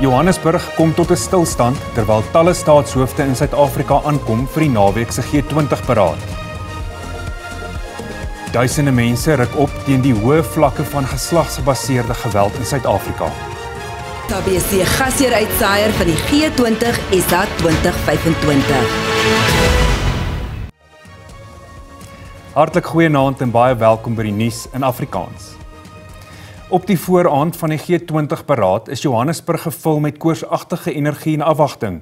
Johannesburg kom tot 'n stilstand terwyl talle staatshoofde in Suid-Afrika aankom vir die naweek se G20-beraad. Duisende mense ruk op teen die hoë vlakke van geslagsgebaseerde geweld in Suid-Afrika. KBC gasheeruitsaaier van die G20 SA 2025. Hartlik goeienaand en baie welkom by die nuus in Afrikaans. Op die vooraand van die G20-beraad is Johannesburg gevul met koersagtige energie en afwagting.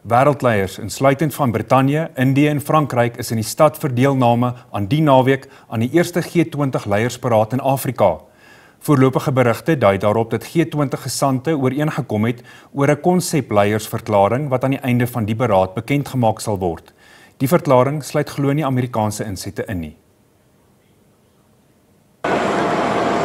Wêreldleiers, insluitend van Brittanje, Indië en Frankryk, is in die stad vir deelname aan die naweek aan die eerste G20-leiersberaad in Afrika. Voorlopige berigte dui daarop dat G20-gesante ooreengekom het oor 'n konsepleiersverklaring wat aan die einde van die beraad bekendgemaak sal word. Die verklaring sluit glo nie Amerikaanse insette in nie.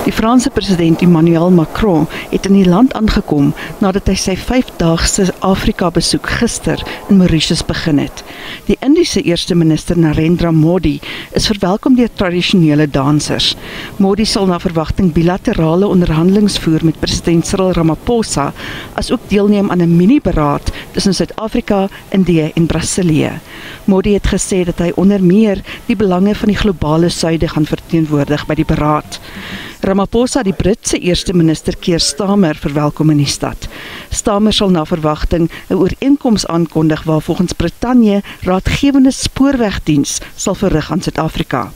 Die Franse president Emmanuel Macron het in die land aangekom nadat hy sy 5-daagse Afrika-besoek gister in Mauritius begin het. Die Indiese eerste minister Narendra Modi is verwelkom deur tradisionele dansers. Modi sal na verwagting bilaterale onderhandelings voer met president Cyril Ramaphosa, as ook deelneem aan 'n mini-beraad tussen Suid-Afrika, Indië en Brasilië. Modi het gesê dat hy onder meer die belange van die globale suide gaan verteenwoordig by die beraad. Ramaphosa, die Britse eerste minister Keir Starmer, verwelkom in die stad. Starmer sal na verwagting 'n ooreenkoms aankondig waar volgens Brittanje raadgewende spoorwegdiens sal verrig aan Suid-Afrika.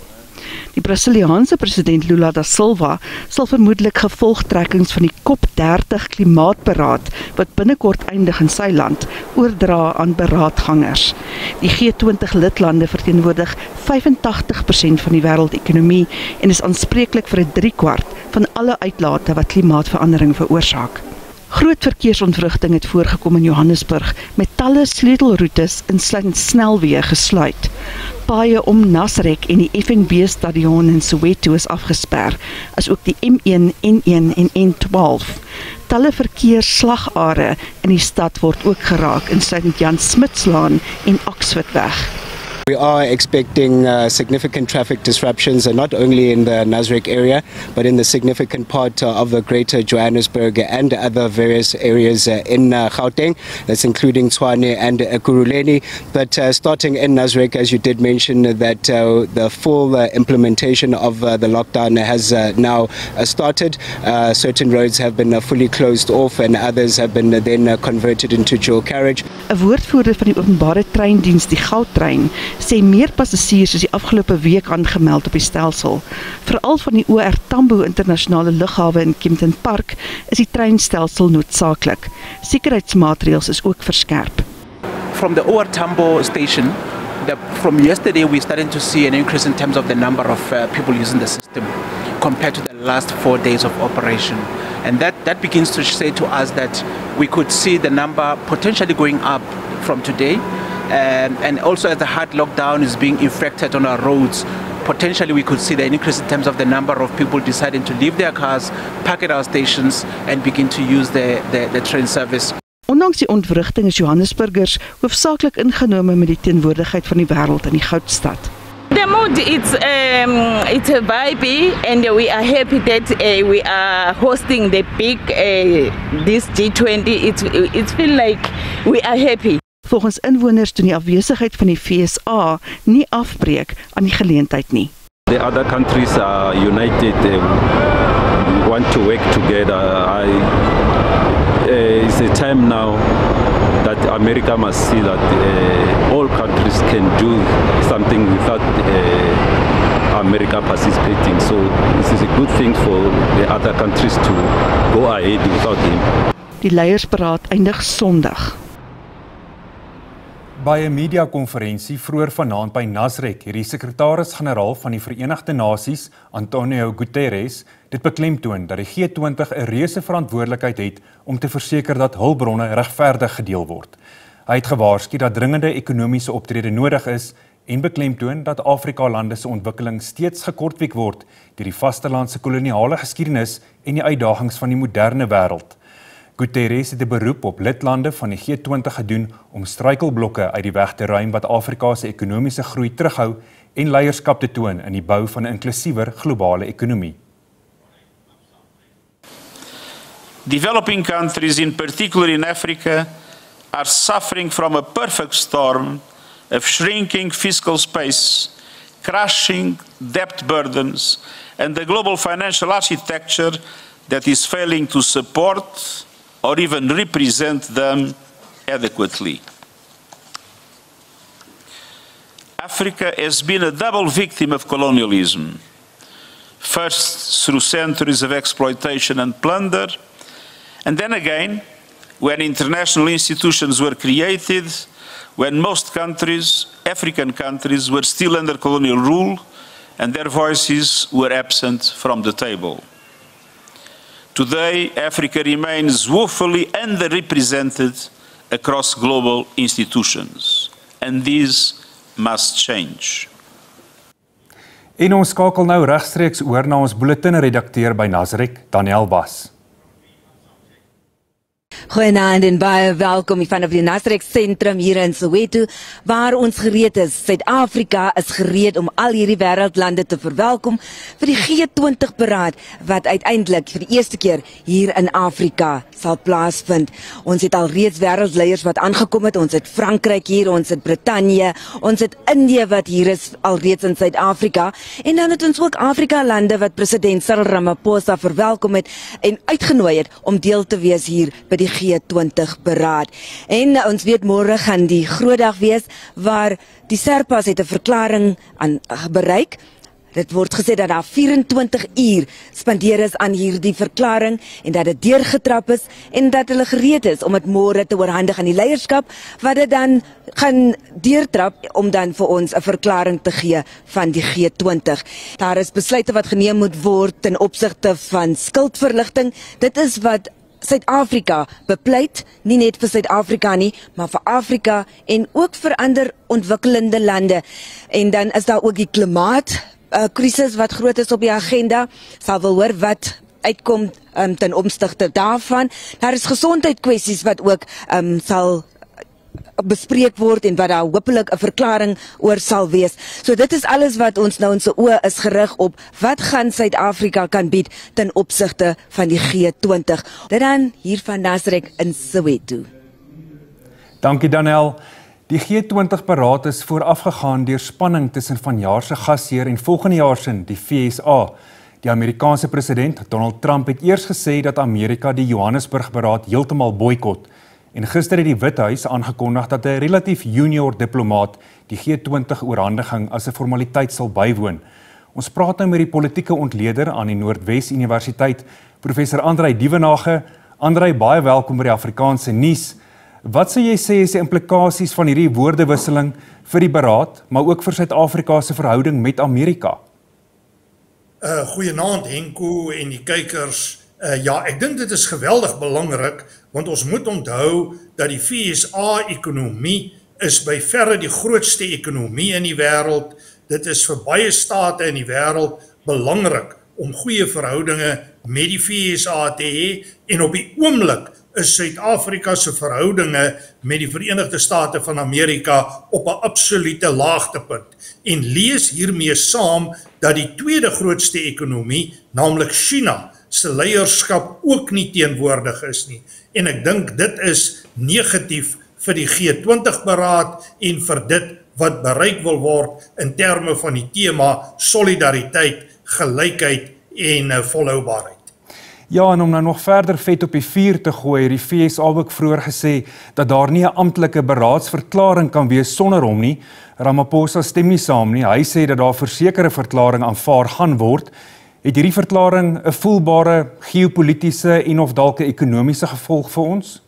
Die Brasiliaanse president Lula da Silva sal vermoedelik gevolgtrekkings van die COP30 klimaatberaad wat binnekort eindig in sy land oordra aan beraadgangers. Die G20-lidlande verteenwoordig 85% van die wêreldekonomie en is aanspreeklik vir 3/4 van alle uitlate wat klimaatverandering veroorsaak. Groot verkeersontwrigting het voorgekom in Johannesburg met talle sleutelroetes insluitend snelweë gesluit. Paaie om Nasrek en die FNB-stadion in Soweto is afgesper, as ook die M1, N1 en N12. Talle verkeersslagare in die stad word ook geraak, insluitend Jan Smitslaan en Oxfordweg. We are expecting significant traffic disruptions, not only in the Nasrec area, but in the significant part of the greater Johannesburg and other various areas in Gauteng. That's including Tshwane and Ekurhuleni. But starting in Nasrec, as you did mention, that the full implementation of the lockdown has now started. Certain roads have been fully closed off and others have been then converted into dual carriage. 'n woordvoerder van die openbare treindiens, die Goudtrein, sê meer passasiers is die afgelope week aangemeld op die stelsel. Veral van die OR Tambo internasionale lughawe in Kempton Park is die treinstelsel noodsaaklik. Sekuriteitsmaatreëls is ook verskerp. From the OR Tambo station, from yesterday we're starting to see an increase in terms of the number of people using the system compared to the last 4 days of operation. And that begins to say to us that we could see the number potentially going up from today. And also as the hard lockdown is being effected on our roads, potentially we could see the increase in terms of the number of people deciding to leave their cars, park at our stations and begin to use the train service. Ondanks die ontwrigting is Johannesburgers hoofsaaklik ingenome met die teenwoordigheid van die wêreld in die goudstad. The mood, it's a vibe, and we are happy that we are hosting the big this G20. It's feel like we are happy. Volgens inwoners doen die afwesigheid van die FSA nie afbreek aan die geleentheid nie. The other countries are united, we want to work together. It's a time now that America must see that all countries can do something without America participating. So this is a good thing for the other countries to go ahead without him. Die leiersberaad eindig Sondag. By 'n media-konferensie vroeër vanaand by Nasrec het die sekretaris-generaal van die Verenigde Nasies, Antonio Guterres, dit beklemtoon dat die G20 'n reuse verantwoordelikheid het om te verseker dat hulpbronne regverdig gedeel word. Hy het gewaarsku dat dringende ekonomiese optrede nodig is en beklemtoon dat Afrika-lande se ontwikkeling steeds gekortwiek word deur die vasteland se koloniale geskiedenis en die uitdagings van die moderne wêreld. Guterres het 'n beroep op lidlande van die G20 gedoen om struikelblokke uit die weg te ruim wat Afrika se ekonomiese groei terughou en leierskap te toon in die bou van 'n inklusiewer globale ekonomie. Developing countries, in particular in Africa, are suffering from a perfect storm of shrinking fiscal space, crushing debt burdens, and the global financial architecture that is failing to support or even represent them adequately. Africa has been a double victim of colonialism, first through centuries of exploitation and plunder, and then again, when international institutions were created, when most countries, African countries, were still under colonial rule and their voices were absent from the table. Today, Africa remains woefully underrepresented across global institutions, and this must change. En ons skakel nou regstreeks oor na ons bulletin-redakteur by Nasrek, Daniel Bas. Goeienaand en baie welkom vanaf die Nasrek sentrum hier in Soweto, waar ons gereed is. Suid-Afrika is gereed om al hierdie wêreldlande te verwelkom vir die G20 beraad wat uiteindelik vir die eerste keer hier in Afrika sal plaasvind. Ons het al reeds wêreldleiers wat aangekom het. Ons het Frankryk hier, ons het Brittanje, ons het Indië wat hier is alreeds in Suid-Afrika, en dan het ons ook Afrika lande wat president Cyril Ramaphosa verwelkom het en uitgenooi het om deel te wees hier by die G20 beraad. En ons weet môre gaan die groot dag wees waar die Sherpas het 'n verklaring aan bereik. Dit word gesê dat daar 24 uur spandeer is aan hierdie verklaring en dat dit deurgetrap is en dat hulle gereed is om dit môre te oorhandig aan die leierskap wat dit dan gaan deurtrap om dan vir ons 'n verklaring te gee van die G20. Daar is besluite wat geneem moet word ten opsigte van skuldverligting. Dit is wat Suid-Afrika bepleit, nie net vir Suid-Afrika nie, maar vir Afrika en ook vir ander ontwikkelende lande. En dan is daar ook die klimaatkrisis wat groot is op die agenda. Sal wil hoor wat uitkom ten opsigte daarvan. Daar is gesondheidskwessies wat ook sal bespreek word en wat daar hopelik 'n verklaring oor sal wees. So dit is alles wat ons nou in se oë is gerig op wat gaan Suid-Afrika kan bied ten opsigte van die G20. Dit dan hier van Nasrek in Soweto. Dankie Daniel. Die G20-beraad is voorafgegaan deur spanning tussen vanjaar se gasheer en volgende jaar se die FSA. Die Amerikaanse president Donald Trump het eers gesê dat Amerika die Johannesburg-beraad heeltemal boikot. En gister het die Withuis aangekondig dat 'n relatief junior diplomaat die G20-oorhandiging as 'n formaliteit sal bywoon. Ons praat nou met die politieke ontleder aan die Noordwes Universiteit, professor Andrei Dievenage. Andrei, baie welkom by die Afrikaanse nuus. Wat sou jy sê is die implikasies van hierdie woordewisseling vir die beraad, maar ook vir Suid-Afrika se verhouding met Amerika? Goeienaand Henko en die kykers. Ja, ek dink dit is geweldig belangrik, want ons moet onthou dat die FSA-ekonomie is by verre die grootste ekonomie in die wêreld. Dit is vir baie state in die wêreld belangrik om goeie verhoudinge met die FSA te hê, en op die oomblik is Suid-Afrika se verhoudinge met die Verenigde State van Amerika op 'n absolute laagtepunt. En lees hiermee saam dat die tweede grootste ekonomie, naamlik China, se leierskap ook nie teenwoordig is nie. En ek dink dit is negatief vir die G20-beraad en vir dit wat bereik wil word in terme van die tema solidariteit, gelykheid en volhoubaarheid. Ja, en om nou nog verder vet op die vuur te gooi, het die FSA ook vroeër gesê dat daar nie 'n amptelike beraadsverklaring kan wees sonder hom nie. Ramaphosa stem nie saam nie. Hy sê dat daar 'n versekerde verklaring aanvaar gaan word. Het hierdie verklaring 'n voelbare geopolitiese en of dalk 'n ekonomiese gevolg vir ons?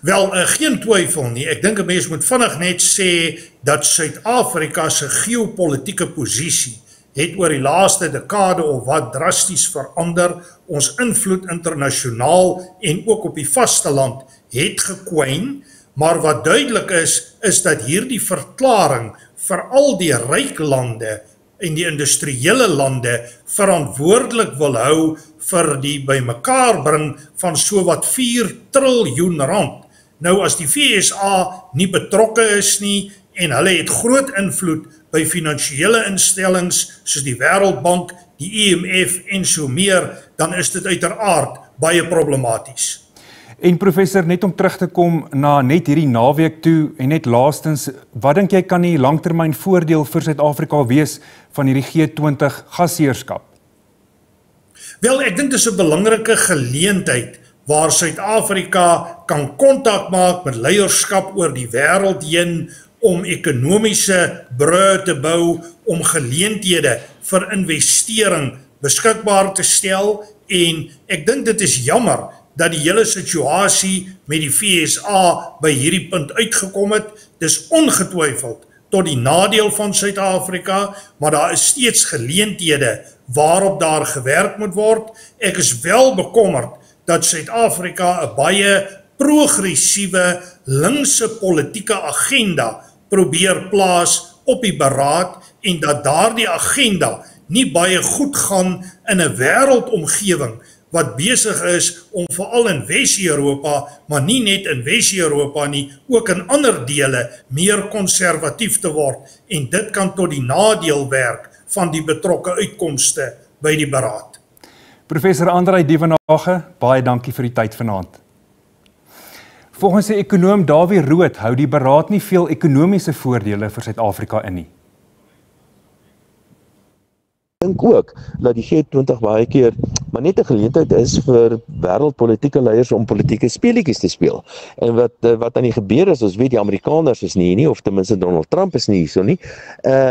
Wel, geen twyfel nie. Ek dink 'n mens moet vinnig net sê dat Suid-Afrika se geopolitiese posisie het oor die laaste dekade of wat drasties verander. Ons invloed internasionaal en ook op die vasteland het gekwyn, maar wat duidelik is dat hierdie verklaring vir al die ryk lande en die industriële lande verantwoordelik wil hou vir die bymekaar bring van so wat 4 triljoen rand. Nou as die FSA nie betrokke is nie en hulle het groot invloed by finansiële instellings soos die Wêreldbank, die IMF en so meer, dan is dit uiteraard baie problematies. En professor, net om terug te kom na net hierdie naweek toe en net laastens, wat dink jy kan die langtermyn voordeel vir Suid-Afrika wees van hierdie G20 gasheerskap? Wel, ek dink dit is 'n belangrike geleentheid waar Suid-Afrika kan kontak maak met leierskap oor die wêreld heen om ekonomiese brûe te bou, om geleenthede vir investering beskikbaar te stel, en ek dink dit is jammer dat die hele situasie met die FSA by hierdie punt uitgekom het. Dis ongetwyfeld tot die nadeel van Suid-Afrika, maar daar is steeds geleenthede waarop daar gewerk moet word. Ek is wel bekommerd dat Suid-Afrika 'n baie progressiewe linkse politieke agenda probeer plaas op die beraad en dat daardie agenda nie baie goed gaan in 'n wêreldomgewing wat besig is om veral in Wes-Europa, maar nie net in Wes-Europa nie, ook in ander dele meer konservatief te word, en dit kan tot die nadeel werk van die betrokke uitkomste by die beraad. Professor Andrei Dievenage, baie dankie vir die tyd vanaand. Volgens die ekonoom Dawie Rood hou die beraad nie veel ekonomiese voordele vir Suid-Afrika in nie. Ek dink ook dat die G20 baie keer maar net 'n geleentheid is vir wêreldpolitieke leiers om politieke speletjies te speel. En wat aan die gebeur is, ons weet die Amerikaners is nie, of ten minste Donald Trump is nie hierso nie,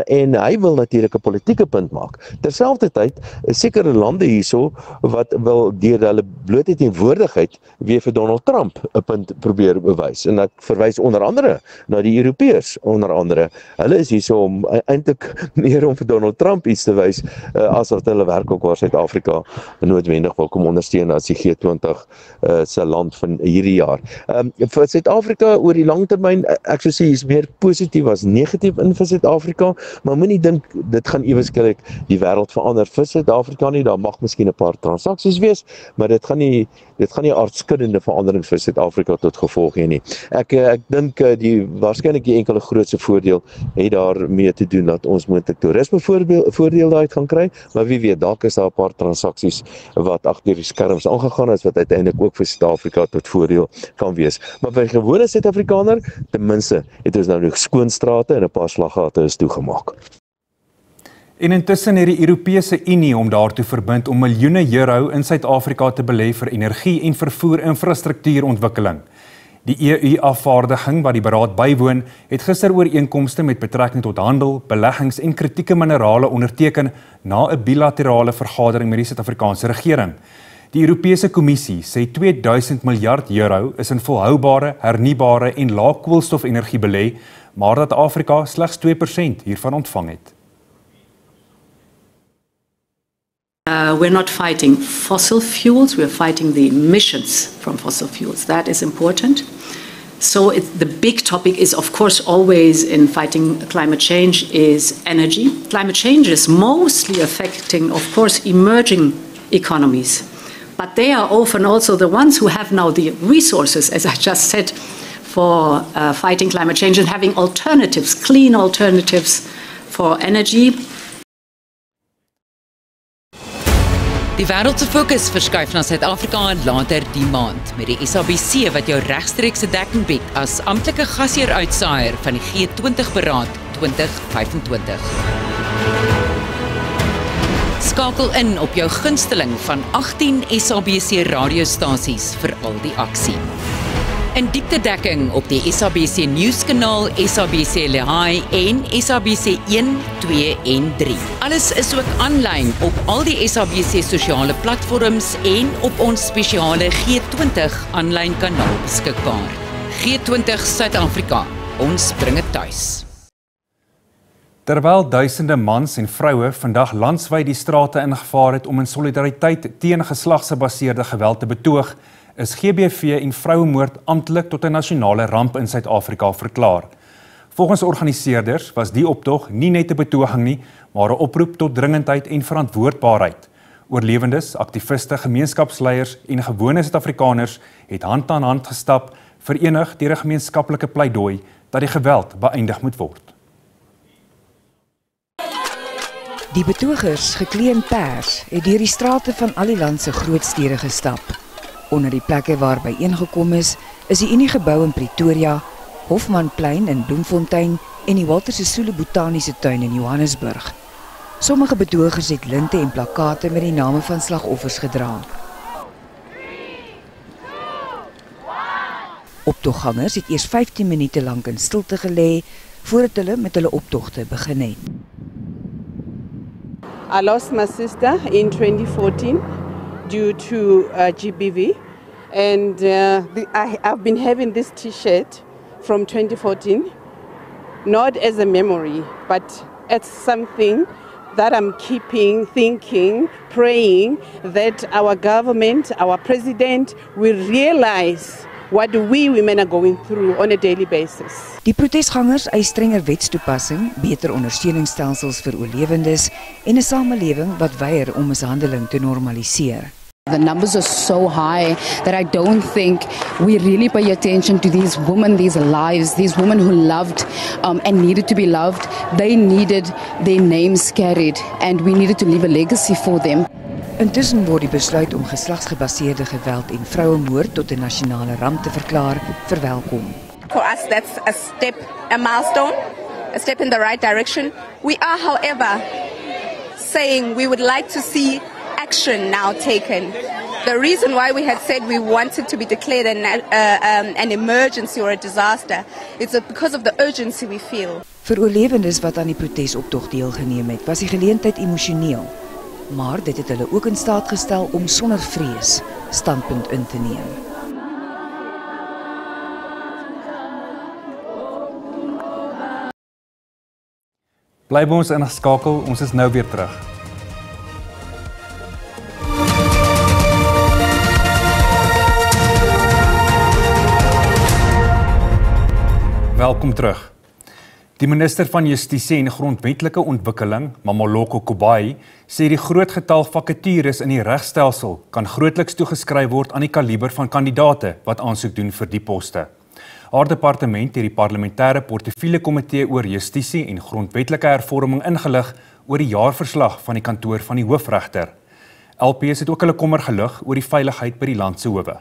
en hy wil natuurlik 'n politieke punt maak. Terselfdertyd is sekere lande hierso wat wil deur hulle blote teenwoordigheid weer vir Donald Trump 'n punt probeer bewys. En ek verwys onder andere na die Europeërs, onder andere. Hulle is hierso om eintlik meer om vir Donald Trump iets te wys, as wat hulle werk ook waar Suid-Afrika noodwendig wil kom ondersteun as die G20 se land van hierdie jaar. Vir Suid-Afrika oor die langtermyn, ek sou sê is meer positief as negatief in vir Suid-Afrika, maar moenie dink dit gaan ewesklik die wêreld verander vir Suid-Afrika nie. Daar mag miskien 'n paar transaksies wees, maar dit gaan nie aardskuddende veranderings vir Suid-Afrika tot gevolg hê nie. Ek dink waarskynlik die enkele grootste voordeel het daarmee te doen dat ons moontlik toerisme voordeel daaruit gaan kry, maar wie weet, dalk is daar 'n paar transaksies wat agter die skerms aangegaan is wat uiteindelik ook vir Suid-Afrika tot voordeel kan wees. Maar vir die gewone Suid-Afrikaner, ten minste het ons nou nog skoon strate en 'n paar slaggate is toegemaak. En intussen het die Europese Unie om daartoe verbind om miljoene euro in Suid-Afrika te belê vir energie en vervoer infrastruktuurontwikkeling. Die EU-afvaardiging wat die beraad bywoon, het gister ooreenkomste met betrekking tot handel, beleggings en kritieke minerale onderteken na 'n bilaterale vergadering met die Suid-Afrikaanse regering. Die Europese Kommissie sê 2000 miljard euro is in volhoubare, hernubare en lae koolstofenergie belê, maar dat Afrika slegs 2% hiervan ontvang het. We're not fighting fossil fuels, we're fighting the emissions from fossil fuels. That is important. So the big topic is, of course, always in fighting climate change is energy. Climate change is mostly affecting, of course, emerging economies. But they are often also the ones who have now the resources, as I just said, for fighting climate change and having alternatives, clean alternatives for energy. Die wêreld se fokus verskuif na Suid-Afrika later die maand met die SABC wat jou regstreekse dekking bied as amptelike gasheer-uitsaaier van die G20-beraad 2025. Skakel in op jou gunsteling van 18 SABC radiostasies vir al die aksie. In dieptedekking op die SABC nuuskanaal, SABC Lehigh en SABC 1, 2 en 3. Alles is ook aanlyn op al die SABC sosiale platforms en op ons spesiale G20 aanlyn kanaal beskikbaar. G20 Suid-Afrika, ons bring dit tuis. Terwyl duisende mans en vroue vandag landwyd die strate ingevaar het om in solidariteit teen geslagsgebaseerde geweld te betoog, is GBV en vrouemoord amptelik tot 'n nasionale ramp in Suid-Afrika verklaar. Volgens organiseerders was die optog nie net 'n betoging nie, maar 'n oproep tot dringendheid en verantwoordbaarheid. Oorlewendes, aktiviste, gemeenskapsleiers en gewone Suid-Afrikaners het hand aan hand gestap, verenig deur 'n gemeenskaplike pleidooi dat die geweld beëindig moet word. Die betogers, geklee in pers, het deur die strate van al die land se groot stede gestap. Onder die plekke waar byeengekom is die Uniegebou in Pretoria, Hofmanplein in Bloemfontein en die Walter Sisulu Botaniese Tuin in Johannesburg. Sommige betogers het linte en plakate met die name van slagoffers gedra. Optoggangers het eers 15 minute lank in stilte gelê voordat hulle met hulle optogte begin het. I lost my sister in 2014 due to GBV, and I've been having this T-shirt from 2014, not as a memory, but as something that I'm keeping, thinking, praying that our government, our president will realize what we women are going through on a daily basis. Die protesgangers eis strenger wetstoepassing, beter ondersteuningsstelsels vir oorlewendes en 'n samelewing wat weier om mishandeling te normaliseer. The numbers are so high that I don't think we really pay attention to these women, these lives, these women who loved and needed to be loved. They needed their names carried and we needed to leave a legacy for them. Intussen word die besluit om geslagsgebaseerde geweld en vrouemoord tot 'n nasionale ramp te verklaar verwelkom. For us, that's a step, a milestone, a step in the right direction. We are, however, saying we would like to see action now taken. The reason why we had said we wanted to be declared an emergency or a disaster is because of the urgency we feel. Vir oorlewendes wat aan die protesoptog deelgeneem het, was die geleentheid emosioneel. Maar dit het hulle ook in staat gestel om sonder vrees standpunt in te neem. Bly by ons ingeskakel, ons is nou weer terug. Welkom terug. Die minister van Justisie en Grondwetlike Ontwikkeling, Mamoloko Kubai, sê die groot getal vakatures in die regstelsel kan grootliks toegeskryf word aan die kaliber van kandidate wat aansoek doen vir die poste. Haar departement het die parlementêre portefeuljekomitee oor justisie en grondwetlike hervorming ingelig oor die jaarverslag van die kantoor van die hoofregter. LPS het ook hulle kommer gelig oor die veiligheid by die land se howe.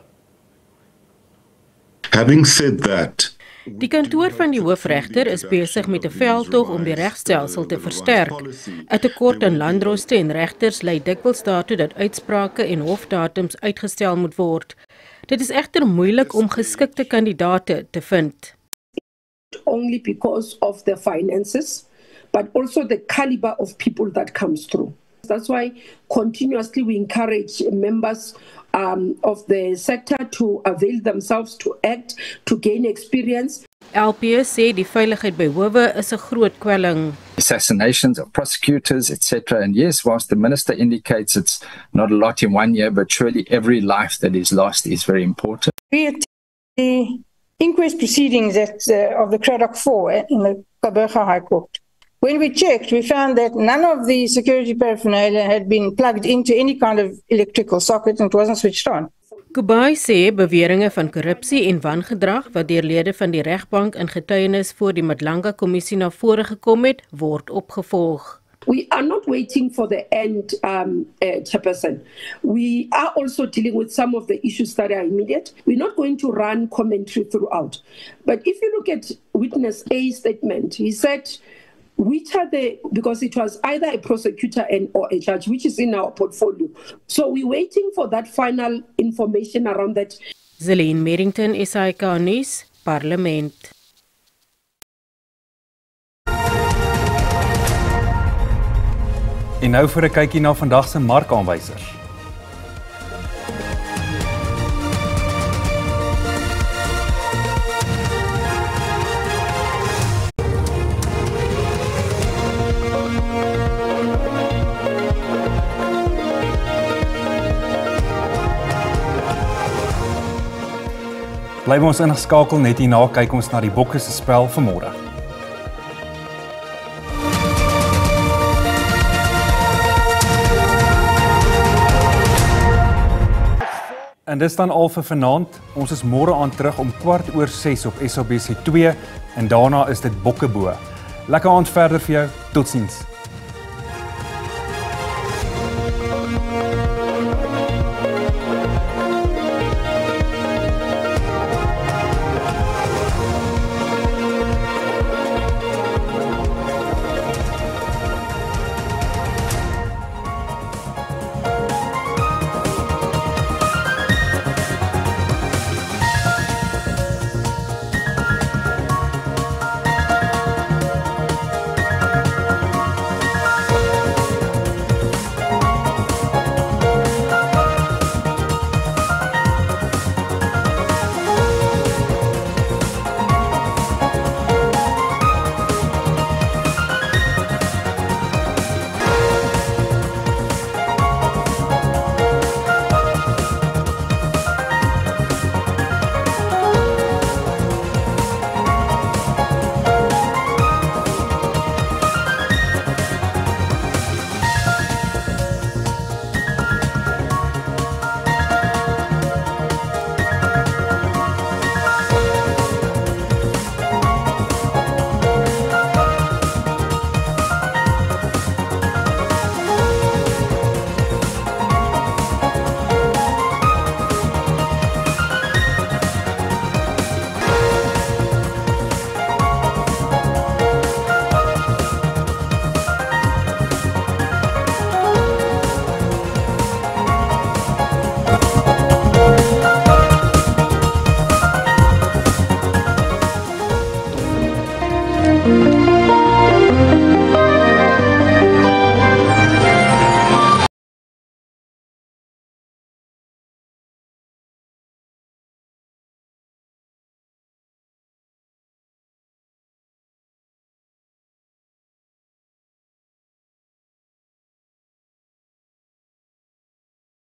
Having said that, die kantoor van die hoofregter is besig met 'n veldtog om die regstelsel te versterk. 'n Tekort aan landdroste en regters lei dikwels daartoe dat uitsprake en hofdatums uitgestel moet word. Dit is egter moeilik om geskikte kandidate te vind. Only because of the finances, but also the caliber of people that comes through. That's why continuously we encourage members of the sector to avail themselves to act, to gain experience. LPS sê die veiligheid by howe is 'n groot kwelling. Assassinations of prosecutors, etc. And yes, whilst the minister indicates it's not a lot in 1 year, but surely every life that is lost is very important. The inquest proceedings of the Craddock 4 in the Kaburga High Court. When we checked, we found that none of the security paraphernalia had been plugged into any kind of electrical socket and it wasn't switched on. Kubai sê beweringe van korrupsie en wangedrag wat deur lede van die regbank in getuienis voor die Madlanga kommissie na vore gekom het, word opgevolg. We are not waiting for the end, Chairperson. We are also dealing with some of the issues that are immediate. We're not going to run commentary throughout. But if you look at witness A's statement, he said, because it was either a prosecutor or a judge, which is in our portfolio. So we're waiting for that final information around that. Zelene Merrington, SAK Nuus, Parlement. En nou vir 'n kykie na vandag se markaanwysers. Bly ons ingeskakel, net hierna kyk ons na die bokke se spel vanmôre. En dis dan al vir vanaand. Ons is môre aan terug om 6:15 op SABC2 en daarna is dit Bokkebo. Lekker aand verder vir jou. Totsiens.